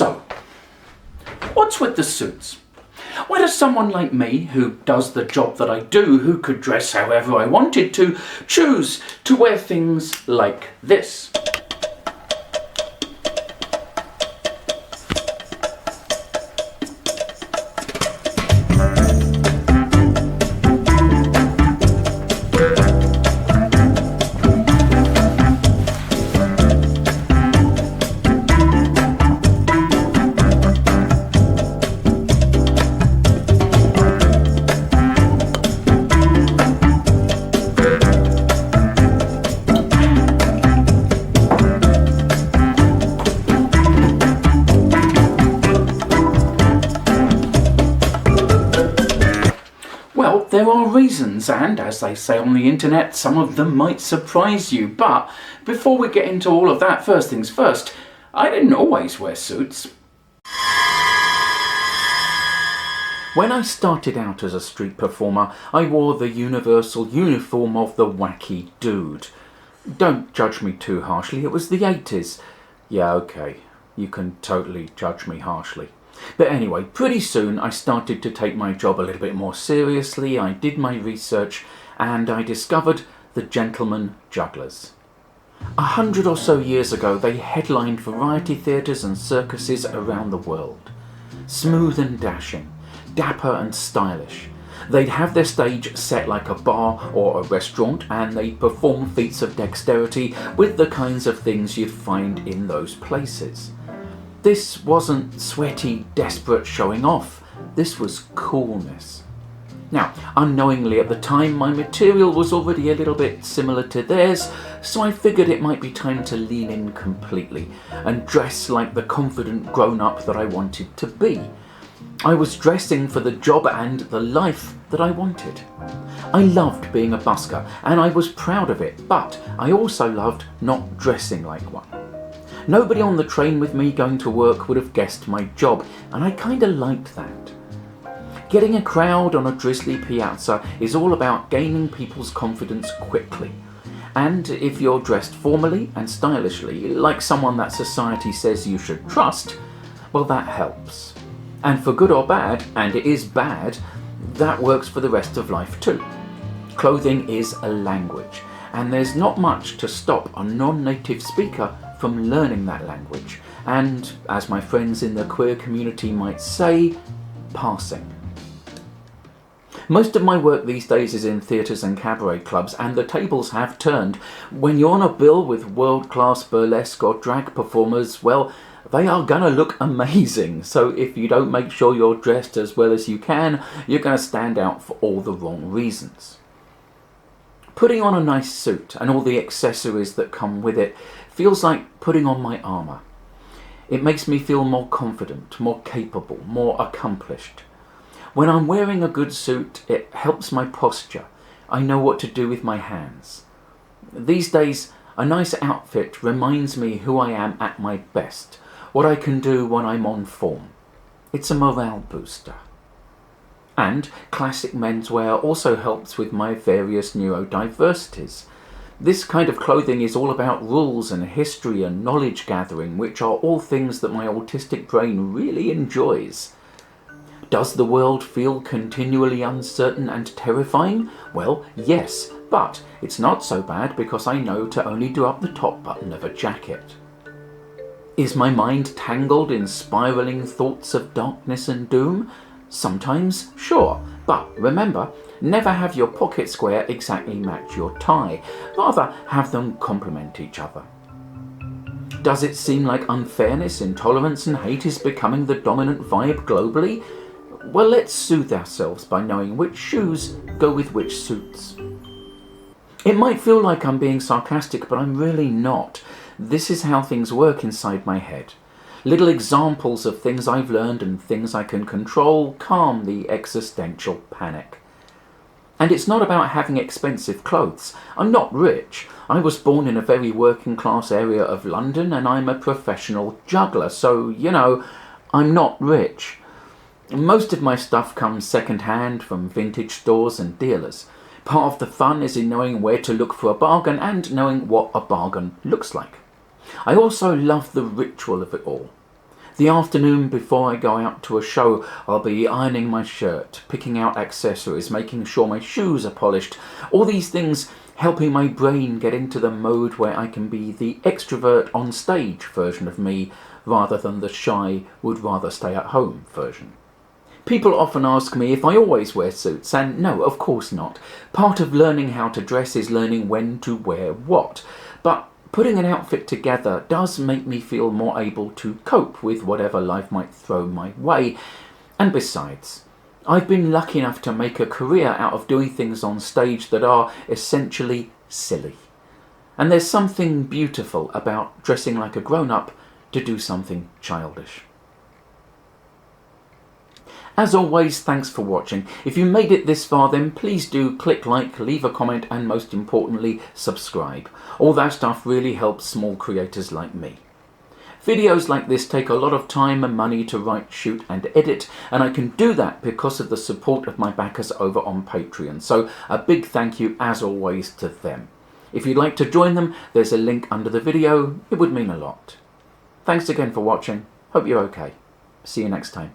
So, what's with the suits? Why does someone like me, who does the job that I do, who could dress however I wanted to, choose to wear things like this? Well, there are reasons, and as they say on the internet, some of them might surprise you. But before we get into all of that, first things first, I didn't always wear suits. When I started out as a street performer, I wore the universal uniform of the wacky dude. Don't judge me too harshly, it was the 80s. Yeah, okay, you can totally judge me harshly. But anyway, pretty soon I started to take my job a little bit more seriously. I did my research and I discovered the gentlemen jugglers. 100 or so years ago, they headlined variety theatres and circuses around the world. Smooth and dashing, dapper and stylish. They'd have their stage set like a bar or a restaurant, and they'd perform feats of dexterity with the kinds of things you'd find in those places. This wasn't sweaty, desperate showing off. This was coolness. Now, unknowingly at the time, my material was already a little bit similar to theirs, so I figured it might be time to lean in completely and dress like the confident grown-up that I wanted to be. I was dressing for the job and the life that I wanted. I loved being a busker, and I was proud of it, but I also loved not dressing like one. Nobody on the train with me going to work would have guessed my job, and I kinda liked that. Getting a crowd on a drizzly piazza is all about gaining people's confidence quickly. And if you're dressed formally and stylishly, like someone that society says you should trust, well, that helps. And for good or bad, and it is bad, that works for the rest of life too. Clothing is a language, and there's not much to stop a non-native speaker from learning that language, and, as my friends in the queer community might say, passing. Most of my work these days is in theatres and cabaret clubs, and the tables have turned. When you're on a bill with world-class burlesque or drag performers, well, they are gonna look amazing, so if you don't make sure you're dressed as well as you can, you're gonna stand out for all the wrong reasons. Putting on a nice suit and all the accessories that come with it feels like putting on my armour. It makes me feel more confident, more capable, more accomplished. When I'm wearing a good suit, it helps my posture. I know what to do with my hands. These days, a nice outfit reminds me who I am at my best, what I can do when I'm on form. It's a morale booster. And classic menswear also helps with my various neurodiversities. This kind of clothing is all about rules and history and knowledge gathering, which are all things that my autistic brain really enjoys. Does the world feel continually uncertain and terrifying? Well, yes, but it's not so bad because I know to only do up the top button of a jacket. Is my mind tangled in spiralling thoughts of darkness and doom? Sometimes, sure, but remember, never have your pocket square exactly match your tie. Rather, have them complement each other. Does it seem like unfairness, intolerance and hate is becoming the dominant vibe globally? Well, let's soothe ourselves by knowing which shoes go with which suits. It might feel like I'm being sarcastic, but I'm really not. This is how things work inside my head. Little examples of things I've learned and things I can control calm the existential panic. And it's not about having expensive clothes. I'm not rich. I was born in a very working class area of London and I'm a professional juggler, so, I'm not rich. Most of my stuff comes second hand from vintage stores and dealers. Part of the fun is in knowing where to look for a bargain and knowing what a bargain looks like. I also love the ritual of it all. The afternoon before I go out to a show, I'll be ironing my shirt, picking out accessories, making sure my shoes are polished. All these things helping my brain get into the mode where I can be the extrovert on stage version of me rather than the shy, would rather stay at home version. People often ask me if I always wear suits, and no, of course not. Part of learning how to dress is learning when to wear what. But putting an outfit together does make me feel more able to cope with whatever life might throw my way. And besides, I've been lucky enough to make a career out of doing things on stage that are essentially silly. And there's something beautiful about dressing like a grown-up to do something childish. As always, thanks for watching. If you made it this far, then please do click like, leave a comment, and most importantly, subscribe. All that stuff really helps small creators like me. Videos like this take a lot of time and money to write, shoot and edit, and I can do that because of the support of my backers over on Patreon. So a big thank you as always to them. If you'd like to join them, there's a link under the video. It would mean a lot. Thanks again for watching. Hope you're okay. See you next time.